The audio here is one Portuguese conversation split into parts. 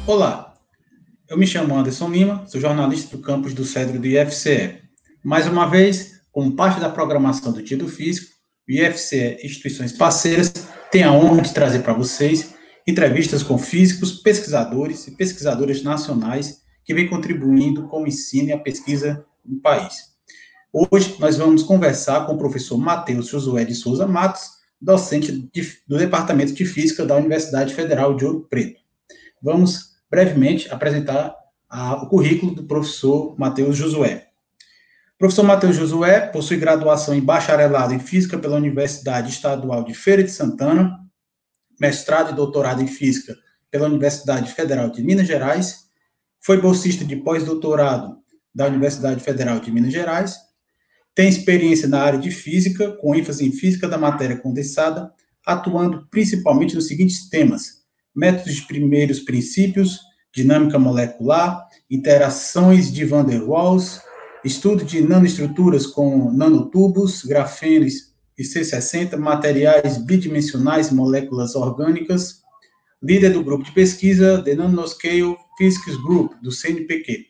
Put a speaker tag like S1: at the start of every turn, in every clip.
S1: Olá, eu me chamo Anderson Lima, sou jornalista do campus do Cedro do IFCE. Mais uma vez, como parte da programação do Dia do Físico, o IFCE e instituições parceiras têm a honra de trazer para vocês entrevistas com físicos, pesquisadores e pesquisadoras nacionais que vêm contribuindo com o ensino e a pesquisa no país. Hoje, nós vamos conversar com o professor Matheus Josué de Souza Matos, docente do Departamento de Física da Universidade Federal de Ouro Preto. Vamos brevemente apresentar o currículo do professor Matheus Josué. O professor Matheus Josué possui graduação em bacharelado em Física pela Universidade Estadual de Feira de Santana, mestrado e doutorado em Física pela Universidade Federal de Minas Gerais, foi bolsista de pós-doutorado da Universidade Federal de Minas Gerais, tem experiência na área de Física, com ênfase em Física da matéria condensada, atuando principalmente nos seguintes temas: métodos de primeiros princípios, dinâmica molecular, interações de Van der Waals, estudo de nanoestruturas com nanotubos, grafeno e C60, materiais bidimensionais e moléculas orgânicas, líder do grupo de pesquisa The Nanoscale Physics Group, do CNPq.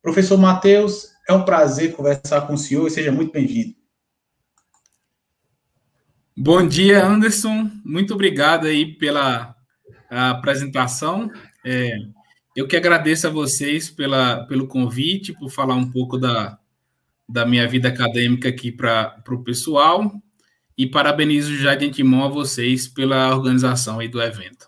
S1: Professor Matheus, é um prazer conversar com o senhor e seja muito bem-vindo.
S2: Bom dia, Anderson. Muito obrigado aí pela apresentação. Eu que agradeço a vocês pelo convite, por falar um pouco da minha vida acadêmica aqui para o pessoal, e parabenizo já de antemão a vocês pela organização aí do evento.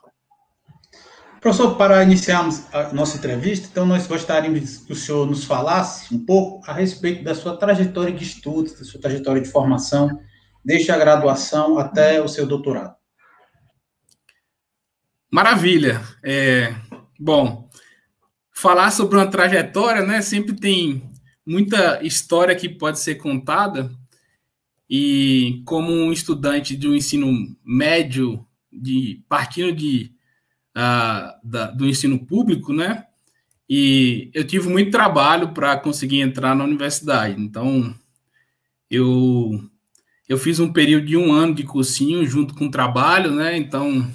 S1: Professor, para iniciarmos a nossa entrevista, então nós gostaríamos que o senhor nos falasse um pouco a respeito da sua trajetória de estudos, da sua trajetória de formação, desde a graduação até o seu doutorado.
S2: Maravilha. Bom, falar sobre uma trajetória, né, sempre tem muita história que pode ser contada, e como um estudante de um ensino médio, partindo do ensino público, né, e eu tive muito trabalho para conseguir entrar na universidade. Então, eu fiz um período de 1 ano de cursinho junto com o trabalho, né, então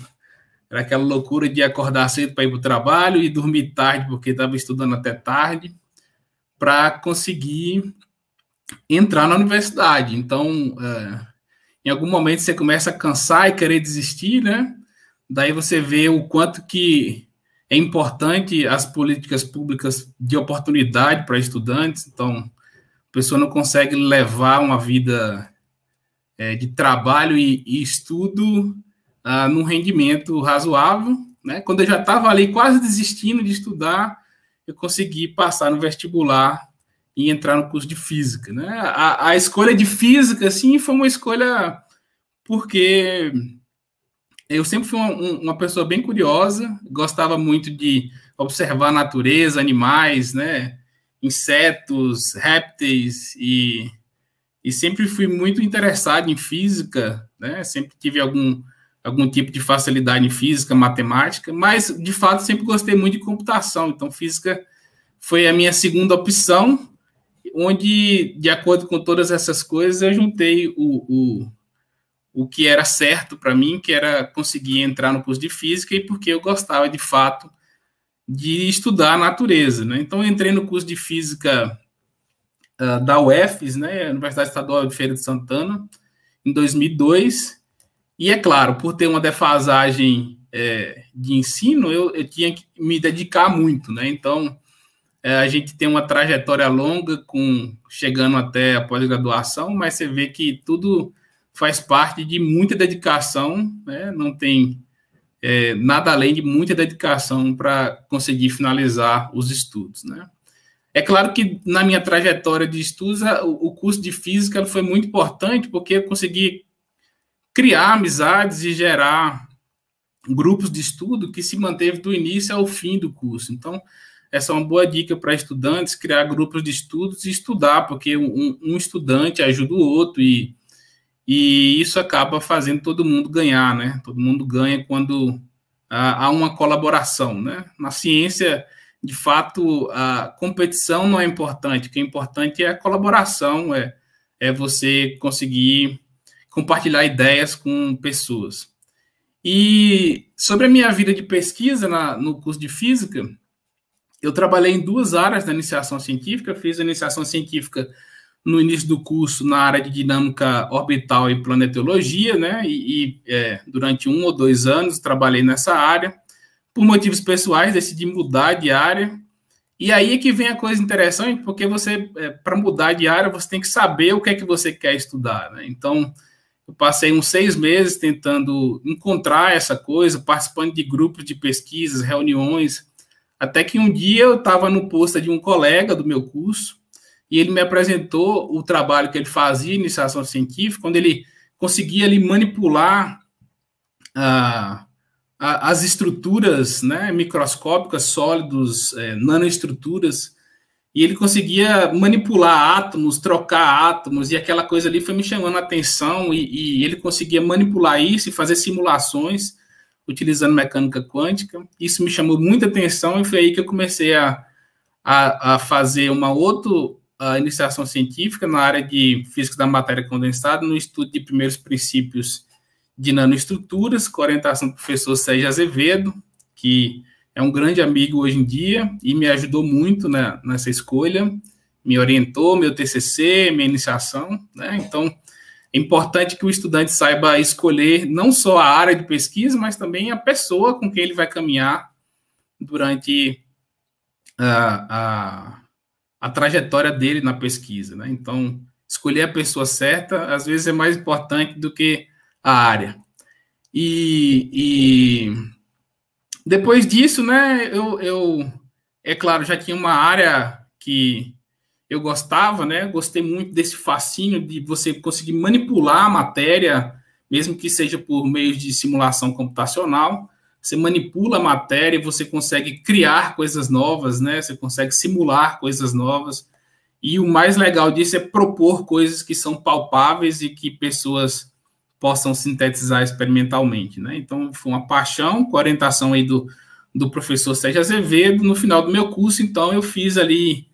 S2: era aquela loucura de acordar cedo para ir para o trabalho e dormir tarde, porque estava estudando até tarde, para conseguir entrar na universidade. Então, em algum momento você começa a cansar e querer desistir, né? Daí você vê o quanto que é importante as políticas públicas de oportunidade para estudantes. Então, a pessoa não consegue levar uma vida de trabalho e estudo num rendimento razoável, né? Quando eu já estava ali quase desistindo de estudar, eu consegui passar no vestibular e entrar no curso de Física, né? A escolha de Física, assim, foi uma escolha porque eu sempre fui uma pessoa bem curiosa, gostava muito de observar a natureza, animais, né? Insetos, répteis, e sempre fui muito interessado em física, né? Sempre tive algum tipo de facilidade em física, matemática, mas, de fato, sempre gostei muito de computação. Então, física foi a minha segunda opção, onde, de acordo com todas essas coisas, eu juntei o que era certo para mim, que era conseguir entrar no curso de física, e porque eu gostava, de fato, de estudar a natureza, né? Então, eu entrei no curso de física da UFES, né, Universidade Estadual de Feira de Santana, em 2002, e, é claro, por ter uma defasagem de ensino, eu tinha que me dedicar muito, né? Então, a gente tem uma trajetória longa, chegando até a pós-graduação, mas você vê que tudo faz parte de muita dedicação, né? Não tem nada além de muita dedicação para conseguir finalizar os estudos, né? É claro que na minha trajetória de estudos, o curso de Física foi muito importante, porque eu consegui criar amizades e gerar grupos de estudo que se manteve do início ao fim do curso. Então, essa é uma boa dica para estudantes, criar grupos de estudos e estudar, porque um estudante ajuda o outro, e isso acaba fazendo todo mundo ganhar, né? Todo mundo ganha quando há uma colaboração, né? Na ciência, de fato, a competição não é importante, o que é importante é a colaboração, é você conseguir compartilhar ideias com pessoas. E sobre a minha vida de pesquisa no curso de Física, eu trabalhei em 2 áreas da iniciação científica. Fiz a iniciação científica no início do curso na área de dinâmica orbital e planeteologia, né? Durante 1 ou 2 anos trabalhei nessa área. Por motivos pessoais, decidi mudar de área. E aí é que vem a coisa interessante, porque você, para mudar de área, você tem que saber o que é que você quer estudar, né? Então, eu passei uns 6 meses tentando encontrar essa coisa, participando de grupos de pesquisas, reuniões, até que um dia eu estava no posto de um colega do meu curso, e ele me apresentou o trabalho que ele fazia, iniciação científica, onde ele conseguia ali manipular as estruturas, né, microscópicas, sólidos, nanoestruturas, e ele conseguia manipular átomos, trocar átomos, e aquela coisa ali foi me chamando a atenção, e ele conseguia manipular isso e fazer simulações utilizando mecânica quântica. Isso me chamou muita atenção, e foi aí que eu comecei a fazer uma outra iniciação científica na área de física da matéria condensada, no estudo de primeiros princípios de nanoestruturas, com a orientação do professor Sérgio Azevedo, que é um grande amigo hoje em dia e me ajudou muito, né, nessa escolha, me orientou, meu TCC, minha iniciação, né? Então, é importante que o estudante saiba escolher não só a área de pesquisa, mas também a pessoa com quem ele vai caminhar durante a trajetória dele na pesquisa, né? Então, escolher a pessoa certa, às vezes, é mais importante do que a área. E depois disso, né, é claro, já tinha uma área que eu gostava, né, gostei muito desse fascínio de você conseguir manipular a matéria, mesmo que seja por meio de simulação computacional. Você manipula a matéria e você consegue criar coisas novas, né, você consegue simular coisas novas, e o mais legal disso é propor coisas que são palpáveis e que pessoas possam sintetizar experimentalmente, né? Então, foi uma paixão, com a orientação aí do professor Sérgio Azevedo. No final do meu curso, então, eu fiz ali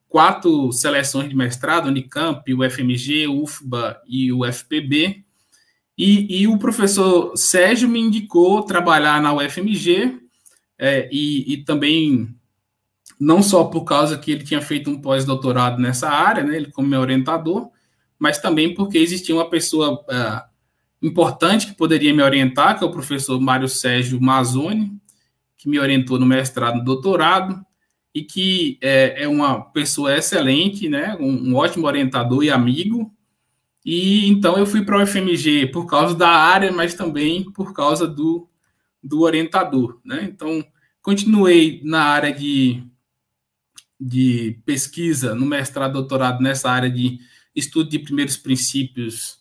S2: 4 seleções de mestrado, Unicamp, UFMG, UFBA e UFPB, e o professor Sérgio me indicou trabalhar na UFMG, e também, não só por causa que ele tinha feito um pós-doutorado nessa área, né, ele como meu orientador, mas também porque existia uma pessoa importante que poderia me orientar, que é o professor Mário Sérgio Mazzoni, que me orientou no mestrado e no doutorado, e que é uma pessoa excelente, né, um ótimo orientador e amigo. E então eu fui para o UFMG por causa da área, mas também por causa do orientador, né? Então, continuei na área de pesquisa, no mestrado e doutorado, nessa área de estudo de primeiros princípios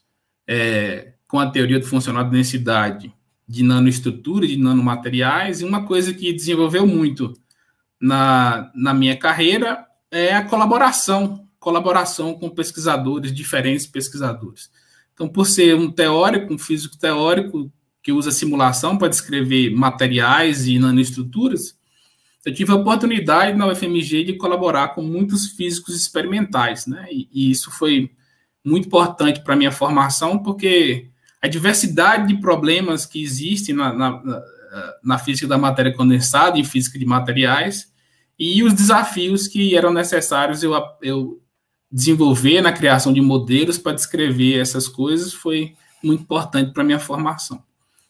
S2: com a teoria do funcional da densidade, de nanoestrutura, de nanomateriais, e uma coisa que desenvolveu muito na minha carreira é a colaboração com pesquisadores, diferentes pesquisadores. Então, por ser um teórico, um físico teórico, que usa simulação para descrever materiais e nanoestruturas, eu tive a oportunidade na UFMG de colaborar com muitos físicos experimentais, né? E isso foi muito importante para a minha formação, porque a diversidade de problemas que existem na física da matéria condensada, em física de materiais, e os desafios que eram necessários eu desenvolver na criação de modelos para descrever essas coisas, foi muito importante para a minha formação.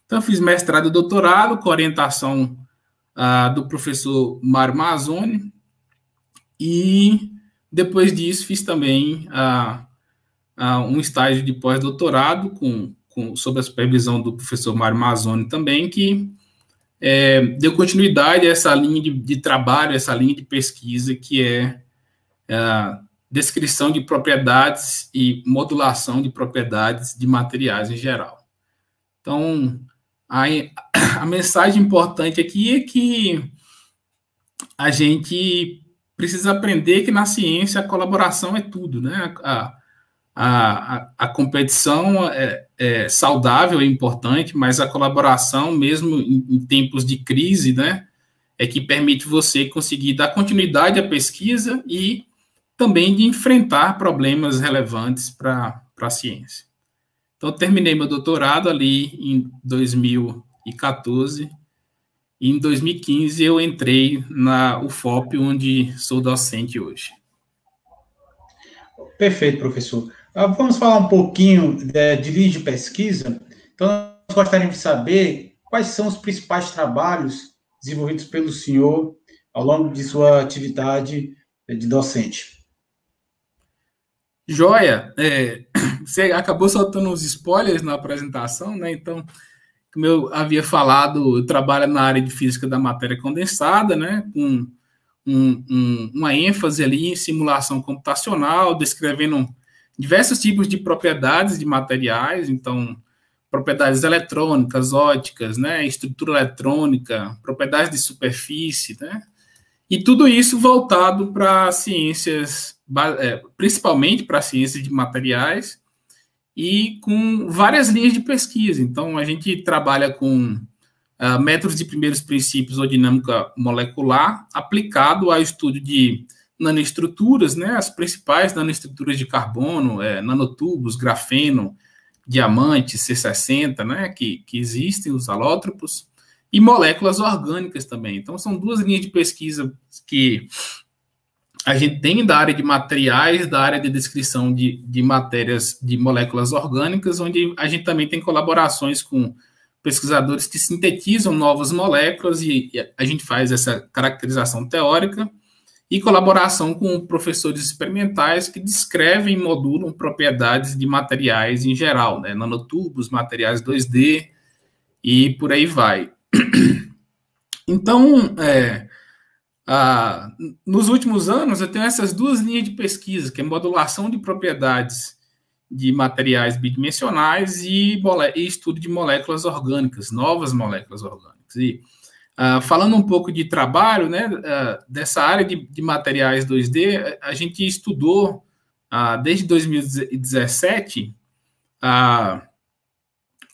S2: Então, eu fiz mestrado e doutorado com orientação do professor Mário Mazzoni, e depois disso fiz também um estágio de pós-doutorado sob a supervisão do professor Mário Mazzoni também, que deu continuidade a essa linha de trabalho, essa linha de pesquisa, que é a descrição de propriedades e modulação de propriedades de materiais em geral. Então, a mensagem importante aqui é que a gente precisa aprender que na ciência a colaboração é tudo, né? A competição é saudável, é importante, mas a colaboração, mesmo em tempos de crise, né, é que permite você conseguir dar continuidade à pesquisa e também de enfrentar problemas relevantes para a ciência. Então, Então, eu terminei meu doutorado ali em 2014, e em 2015 eu entrei na UFOP, onde sou docente hoje.
S1: Perfeito, professor. Vamos falar um pouquinho de linhas de pesquisa. Então, nós gostaríamos de saber quais são os principais trabalhos desenvolvidos pelo senhor ao longo de sua atividade de docente.
S2: Joia, você acabou soltando uns spoilers na apresentação, né? Então, como eu havia falado, eu trabalho na área de física da matéria condensada, né? Com uma ênfase ali em simulação computacional, descrevendo diversos tipos de propriedades de materiais, então, propriedades eletrônicas, ópticas, né? Estrutura eletrônica, propriedades de superfície, né? E tudo isso voltado para ciências, principalmente para ciências de materiais, e com várias linhas de pesquisa. Então, a gente trabalha com métodos de primeiros princípios ou dinâmica molecular aplicado ao estudo de nanoestruturas, né, as principais nanoestruturas de carbono, nanotubos, grafeno, diamante, C60, né, que existem, os alótropos, e moléculas orgânicas também. Então, são duas linhas de pesquisa que a gente tem da área de materiais, da área de descrição de matérias, de moléculas orgânicas, onde a gente também tem colaborações com pesquisadores que sintetizam novas moléculas e a gente faz essa caracterização teórica, e colaboração com professores experimentais que descrevem e modulam propriedades de materiais em geral, né? Nanotubos, materiais 2D e por aí vai. Então, nos últimos anos, eu tenho essas duas linhas de pesquisa, que é modulação de propriedades de materiais bidimensionais e estudo de moléculas orgânicas, novas moléculas orgânicas. E falando um pouco de trabalho, né, dessa área de materiais 2D, a gente estudou desde 2017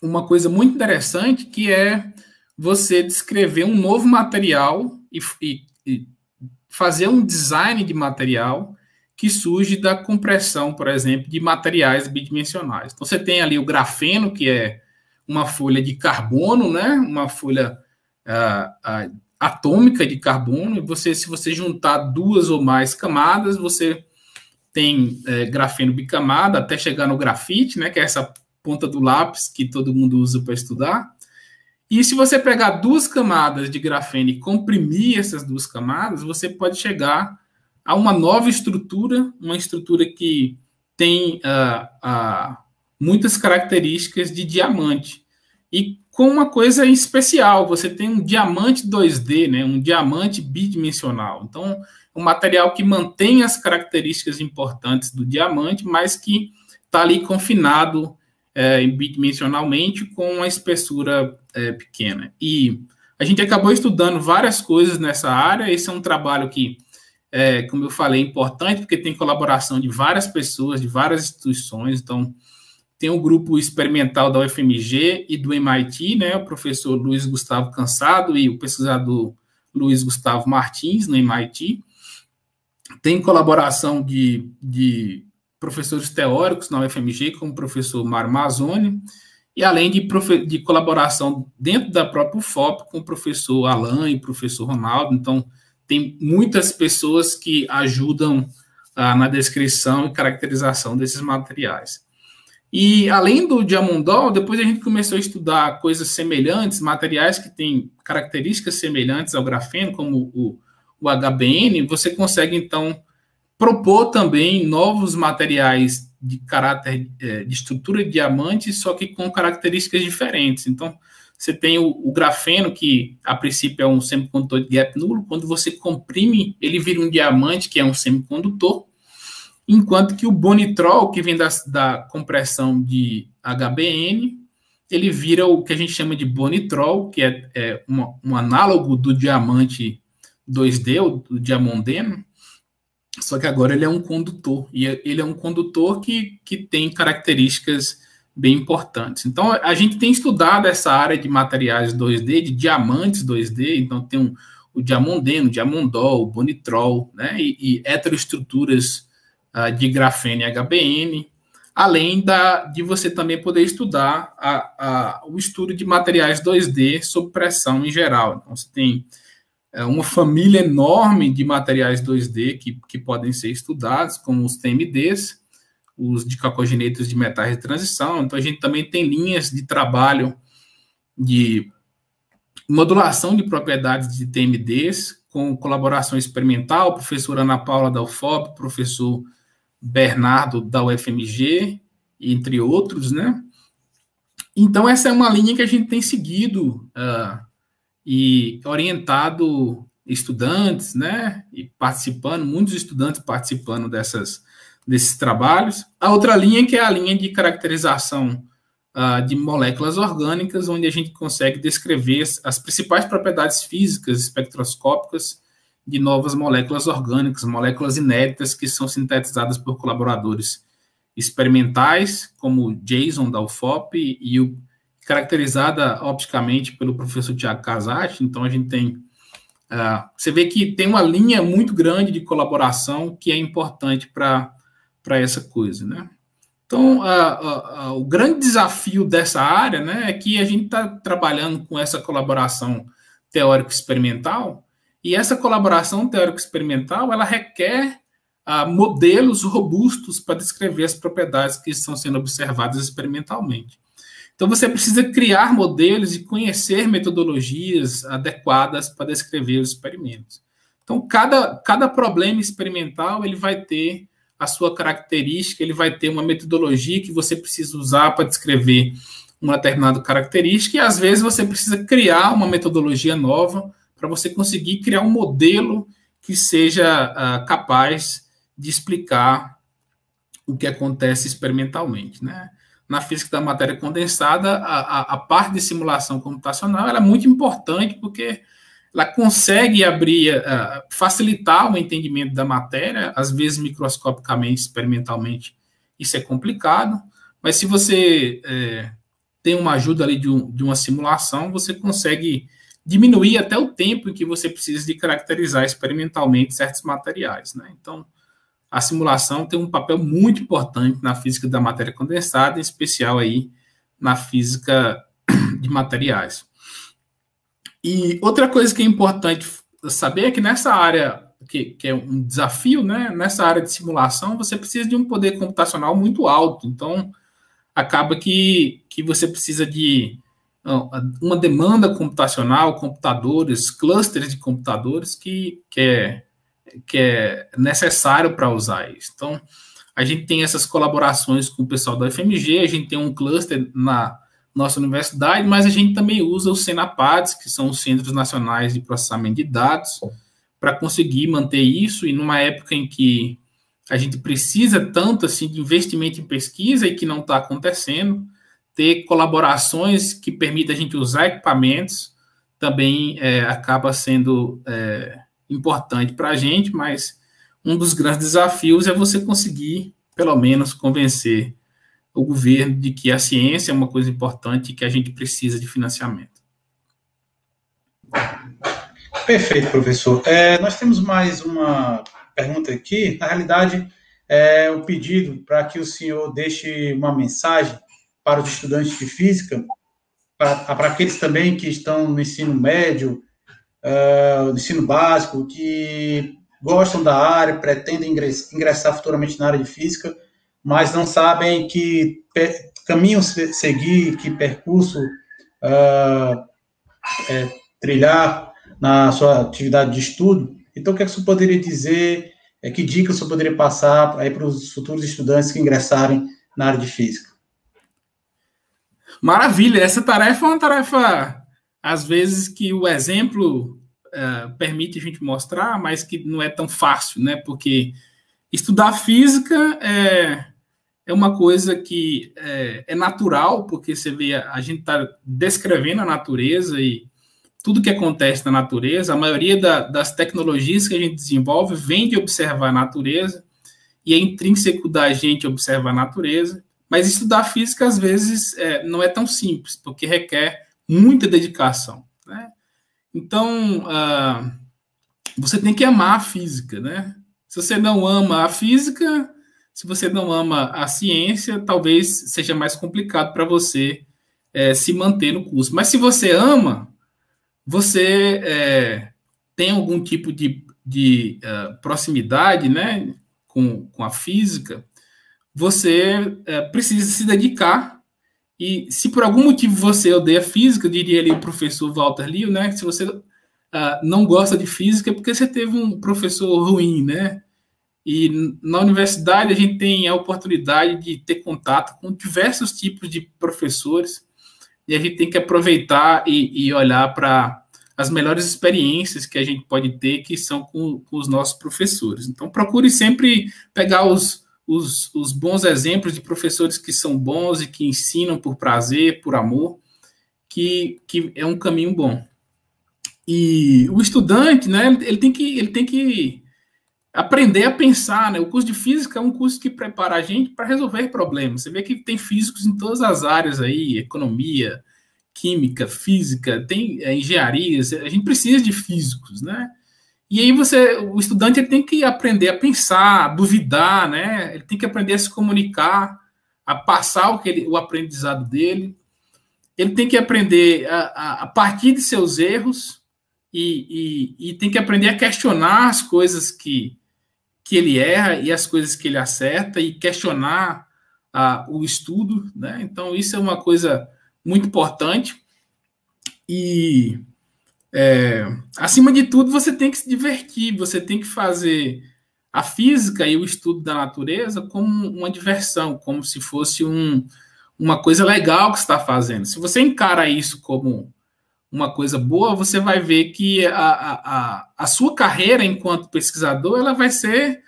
S2: uma coisa muito interessante, que é você descrever um novo material e fazer um design de material que surge da compressão, por exemplo, de materiais bidimensionais. Então, você tem ali o grafeno, que é uma folha de carbono, né? Uma folha atômica de carbono, e se você juntar duas ou mais camadas, você tem grafeno bicamada, até chegar no grafite, né? Que é essa ponta do lápis que todo mundo usa para estudar. E se você pegar duas camadas de grafeno e comprimir essas duas camadas, você pode chegar a uma nova estrutura, uma estrutura que tem muitas características de diamante. E com uma coisa especial, você tem um diamante 2D, né, um diamante bidimensional. Então, um material que mantém as características importantes do diamante, mas que está ali confinado bidimensionalmente com uma espessura pequena. E a gente acabou estudando várias coisas nessa área. Esse é um trabalho que, como eu falei, é importante, porque tem colaboração de várias pessoas, de várias instituições. Então, tem um grupo experimental da UFMG e do MIT, né, o professor Luiz Gustavo Cansado e o pesquisador Luiz Gustavo Martins, no MIT. Tem colaboração de professores teóricos na UFMG, como o professor Mário Mazzoni, e além de colaboração dentro da própria UFOP com o professor Alain e o professor Ronaldo. Então, tem muitas pessoas que ajudam na descrição e caracterização desses materiais. E, além do diamondol, depois a gente começou a estudar coisas semelhantes, materiais que têm características semelhantes ao grafeno, como o HBN. Você consegue, então, propor também novos materiais de caráter de estrutura de diamante, só que com características diferentes. Então, você tem o grafeno, que a princípio é um semicondutor de gap nulo. Quando você comprime, ele vira um diamante, que é um semicondutor, enquanto que o bonitrol, que vem da compressão de HBN, ele vira o que a gente chama de bonitrol, que é um análogo do diamante 2D, ou do diamondeno, só que agora ele é um condutor, e ele é um condutor que tem características bem importantes. Então, a gente tem estudado essa área de materiais 2D, de diamantes 2D, então tem o diamondeno, o diamondol, o bonitrol, né, e heteroestruturas de grafeno e HBN. além de você também poder estudar o estudo de materiais 2D sob pressão em geral. Então, você tem uma família enorme de materiais 2D que podem ser estudados, como os TMDs, os dicocogenetos de metais de transição. Então, a gente também tem linhas de trabalho de modulação de propriedades de TMDs, com colaboração experimental, professora Ana Paula da UFOP, professor Bernardo da UFMG, entre outros, né? Então, essa é uma linha que a gente tem seguido e orientado estudantes, né? E participando, muitos estudantes participando desses trabalhos. A outra linha que é a linha de caracterização de moléculas orgânicas, onde a gente consegue descrever as principais propriedades físicas espectroscópicas de novas moléculas orgânicas, moléculas inéditas que são sintetizadas por colaboradores experimentais, como Jason da UFOP, e caracterizada opticamente pelo professor Tiago Casati. Então, a gente tem... você vê que tem uma linha muito grande de colaboração que é importante para essa coisa, né? Então, o grande desafio dessa área, né, é que a gente está trabalhando com essa colaboração teórico-experimental, e essa colaboração teórico-experimental, ela requer modelos robustos para descrever as propriedades que estão sendo observadas experimentalmente. Então, você precisa criar modelos e conhecer metodologias adequadas para descrever os experimentos. Então, cada problema experimental, ele vai ter a sua característica, ele vai ter uma metodologia que você precisa usar para descrever uma determinada característica, e às vezes você precisa criar uma metodologia nova para você conseguir criar um modelo que seja capaz de explicar o que acontece experimentalmente, né? Na física da matéria condensada, a parte de simulação computacional ela é muito importante, porque ela consegue facilitar o entendimento da matéria, às vezes microscopicamente, experimentalmente, isso é complicado, mas se você tem uma ajuda ali de uma simulação, você consegue diminuir até o tempo em que você precisa de caracterizar experimentalmente certos materiais, né? Então, a simulação tem um papel muito importante na física da matéria condensada, em especial aí na física de materiais. E outra coisa que é importante saber é que nessa área, que é um desafio, né, nessa área de simulação, você precisa de um poder computacional muito alto. Então, acaba que você precisa de uma demanda computacional, computadores, clusters de computadores que é necessário para usar isso. Então, a gente tem essas colaborações com o pessoal da UFMG, a gente tem um cluster na nossa universidade, mas a gente também usa os CENAPADs, que são os Centros Nacionais de Processamento de Dados, para conseguir manter isso, e numa época em que a gente precisa tanto assim de investimento em pesquisa e que não está acontecendo, ter colaborações que permitam a gente usar equipamentos também acaba sendo importante para a gente, mas um dos grandes desafios é você conseguir, pelo menos, convencer o governo de que a ciência é uma coisa importante e que a gente precisa de financiamento.
S1: Perfeito, professor. Nós temos mais uma pergunta aqui. Na realidade, um pedido para que o senhor deixe uma mensagem para os estudantes de física, para aqueles também que estão no ensino médio, no ensino básico, que gostam da área, pretendem ingressar futuramente na área de física, mas não sabem que caminho seguir, que percurso trilhar na sua atividade de estudo. Então, o que é que o senhor poderia dizer, que dicas o senhor poderia passar aí para os futuros estudantes que ingressarem na área de física?
S2: Maravilha, essa tarefa é uma tarefa, às vezes, que o exemplo permite a gente mostrar, mas que não é tão fácil, né? Porque estudar física é uma coisa que é natural, porque você vê, a gente está descrevendo a natureza e tudo que acontece na natureza, a maioria das tecnologias que a gente desenvolve vem de observar a natureza, e é intrínseco da gente observar a natureza, mas estudar física, às vezes, não é tão simples, porque requer muita dedicação, né? Então, você tem que amar a física, né? Se você não ama a física, se você não ama a ciência, talvez seja mais complicado para você se manter no curso. Mas se você ama, você tem algum tipo de proximidade, né, com a física, você precisa se dedicar. E se por algum motivo você odeia física, diria ali o professor Walter Liu, né, que se você não gosta de física é porque você teve um professor ruim, né? E na universidade a gente tem a oportunidade de ter contato com diversos tipos de professores e a gente tem que aproveitar e olhar para as melhores experiências que a gente pode ter, que são com os nossos professores. Então, procure sempre pegar os bons exemplos de professores que são bons e que ensinam por prazer, por amor, que é um caminho bom. E o estudante, né, ele tem que aprender a pensar, né? O curso de física é um curso que prepara a gente para resolver problemas. Você vê que tem físicos em todas as áreas aí, economia, química, física, tem engenharia, a gente precisa de físicos, né? E aí o estudante ele tem que aprender a pensar, a duvidar, né? Ele tem que aprender a se comunicar, a passar o aprendizado dele. Ele tem que aprender a partir de seus erros e tem que aprender a questionar as coisas que ele erra e as coisas que ele acerta e questionar o estudo, né? Então, isso é uma coisa muito importante e, acima de tudo, você tem que se divertir, você tem que fazer a física e o estudo da natureza como uma diversão, como se fosse uma coisa legal que você está fazendo. Se você encara isso como uma coisa boa, você vai ver que a sua carreira enquanto pesquisador ela vai ser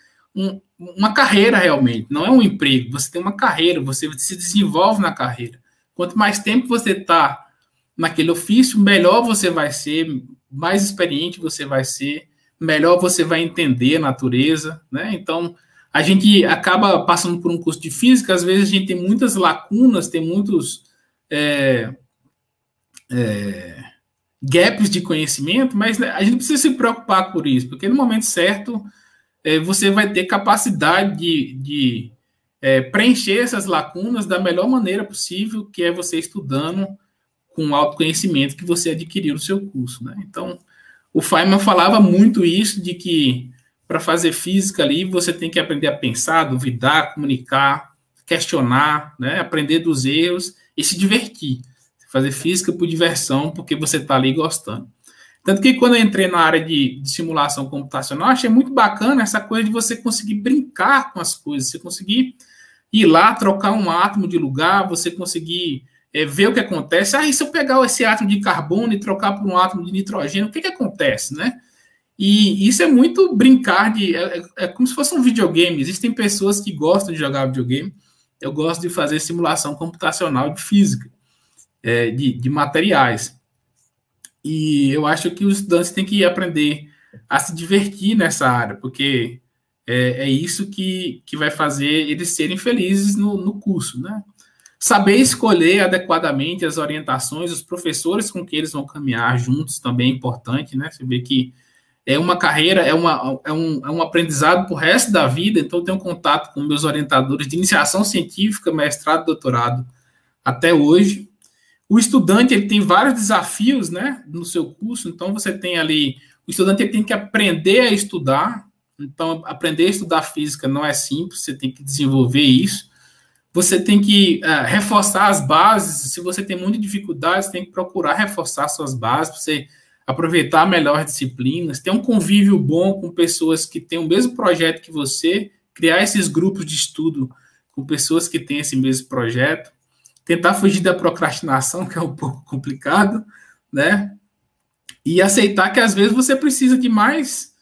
S2: uma carreira realmente, não é um emprego. Você tem uma carreira, você se desenvolve na carreira. Quanto mais tempo você está naquele ofício, melhor você vai ser, mais experiente você vai ser, melhor você vai entender a natureza, né? Então, a gente acaba passando por um curso de física, às vezes a gente tem muitas lacunas, tem muitos gaps de conhecimento, mas a gente precisa se preocupar por isso, porque no momento certo você vai ter capacidade de preencher essas lacunas da melhor maneira possível, que é você estudando com o autoconhecimento que você adquiriu no seu curso, né? Então, o Feynman falava muito isso, de que para fazer física ali, você tem que aprender a pensar, duvidar, comunicar, questionar, né? Aprender dos erros e se divertir. Fazer física por diversão, porque você está ali gostando. Tanto que quando eu entrei na área de simulação computacional, achei muito bacana essa coisa de você conseguir brincar com as coisas, você conseguir ir lá, trocar um átomo de lugar, você conseguir ver o que acontece. E se eu pegar esse átomo de carbono e trocar por um átomo de nitrogênio, o que acontece, né? E isso é muito brincar é como se fosse um videogame. Existem pessoas que gostam de jogar videogame. Eu gosto de fazer simulação computacional de física, de materiais. E eu acho que os estudantes têm que aprender a se divertir nessa área, porque é isso que vai fazer eles serem felizes no curso, né? Saber escolher adequadamente as orientações, os professores com que eles vão caminhar juntos também é importante, né? Você vê que é uma carreira, é um aprendizado para o resto da vida, então eu tenho contato com meus orientadores de iniciação científica, mestrado, doutorado, até hoje. O estudante ele tem vários desafios, né, no seu curso, então você tem ali, o estudante ele tem que aprender a estudar, então aprender a estudar física não é simples, você tem que desenvolver isso, você tem que reforçar as bases, se você tem muita dificuldade, você tem que procurar reforçar suas bases, para você aproveitar melhor as disciplinas, ter um convívio bom com pessoas que têm o mesmo projeto que você, criar esses grupos de estudo com pessoas que têm esse mesmo projeto, tentar fugir da procrastinação, que é um pouco complicado, né? E aceitar que às vezes você precisa de mais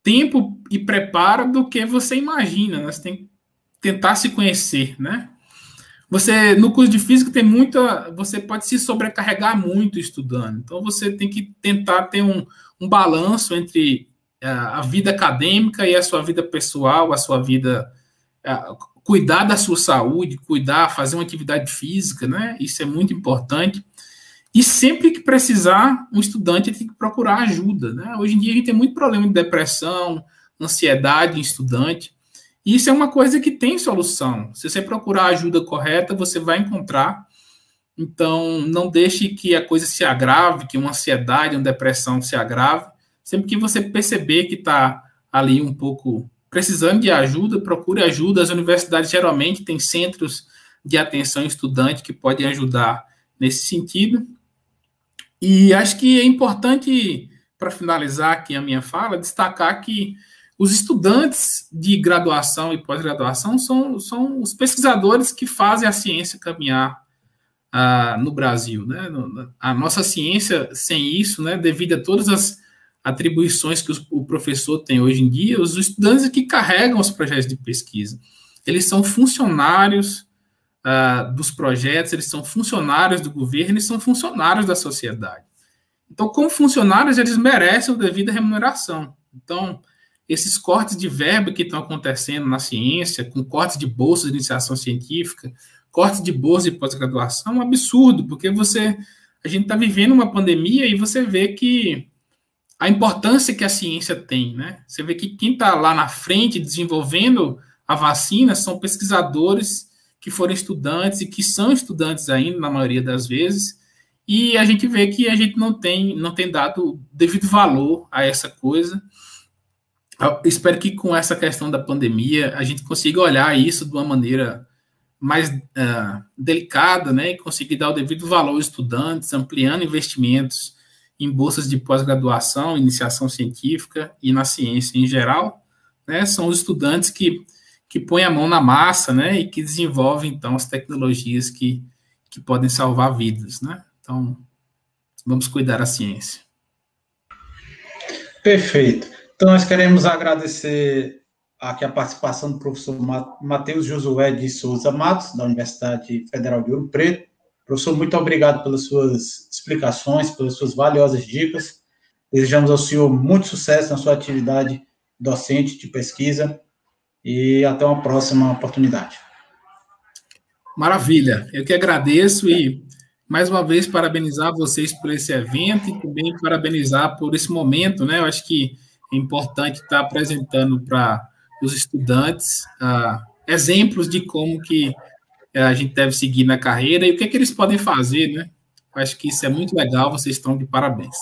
S2: tempo e preparo do que você imagina, né? Você tem que tentar se conhecer, né? Você, no curso de física, você pode se sobrecarregar muito estudando. Então, você tem que tentar ter um balanço entre a vida acadêmica e a sua vida pessoal, a sua vida... cuidar da sua saúde, fazer uma atividade física, né? Isso é muito importante. E sempre que precisar, um estudante tem que procurar ajuda, né? Hoje em dia a gente tem muito problema de depressão, ansiedade em estudante, E isso é uma coisa que tem solução. Se você procurar a ajuda correta, você vai encontrar. Então, não deixe que a coisa se agrave, que uma ansiedade, uma depressão se agrave. Sempre que você perceber que está ali um pouco precisando de ajuda, procure ajuda. As universidades geralmente têm centros de atenção estudante que podem ajudar nesse sentido. E acho que é importante, para finalizar aqui a minha fala, destacar que os estudantes de graduação e pós-graduação são os pesquisadores que fazem a ciência caminhar no Brasil, né? A nossa ciência, sem isso, né, devido a todas as atribuições que o professor tem hoje em dia, os estudantes que carregam os projetos de pesquisa, eles são funcionários dos projetos, eles são funcionários do governo, eles são funcionários da sociedade. Então, como funcionários, eles merecem a devida remuneração. Então, esses cortes de verba que estão acontecendo na ciência, com cortes de bolsas de iniciação científica, cortes de bolsa de pós-graduação, é um absurdo, porque a gente está vivendo uma pandemia e você vê que a importância que a ciência tem, né? Você vê que quem está lá na frente desenvolvendo a vacina são pesquisadores que foram estudantes e que são estudantes ainda, na maioria das vezes, e a gente vê que a gente não tem dado devido valor a essa coisa. Eu espero que com essa questão da pandemia a gente consiga olhar isso de uma maneira mais delicada, né, e conseguir dar o devido valor aos estudantes, ampliando investimentos em bolsas de pós-graduação, iniciação científica e na ciência em geral, né, são os estudantes que põem a mão na massa, né, e que desenvolvem, então, as tecnologias que podem salvar vidas, né. Então, vamos cuidar da ciência.
S1: Perfeito. Então, nós queremos agradecer aqui a participação do professor Matheus Josué de Souza Matos, da Universidade Federal de Ouro Preto. Professor, muito obrigado pelas suas explicações, pelas suas valiosas dicas. Desejamos ao senhor muito sucesso na sua atividade docente de pesquisa e até uma próxima oportunidade.
S2: Maravilha. Eu que agradeço e, mais uma vez, parabenizar vocês por esse evento e também parabenizar por esse momento, né? Eu acho que é importante estar apresentando para os estudantes exemplos de como que a gente deve seguir na carreira e o que eles podem fazer, né? Eu acho que isso é muito legal, vocês estão de parabéns.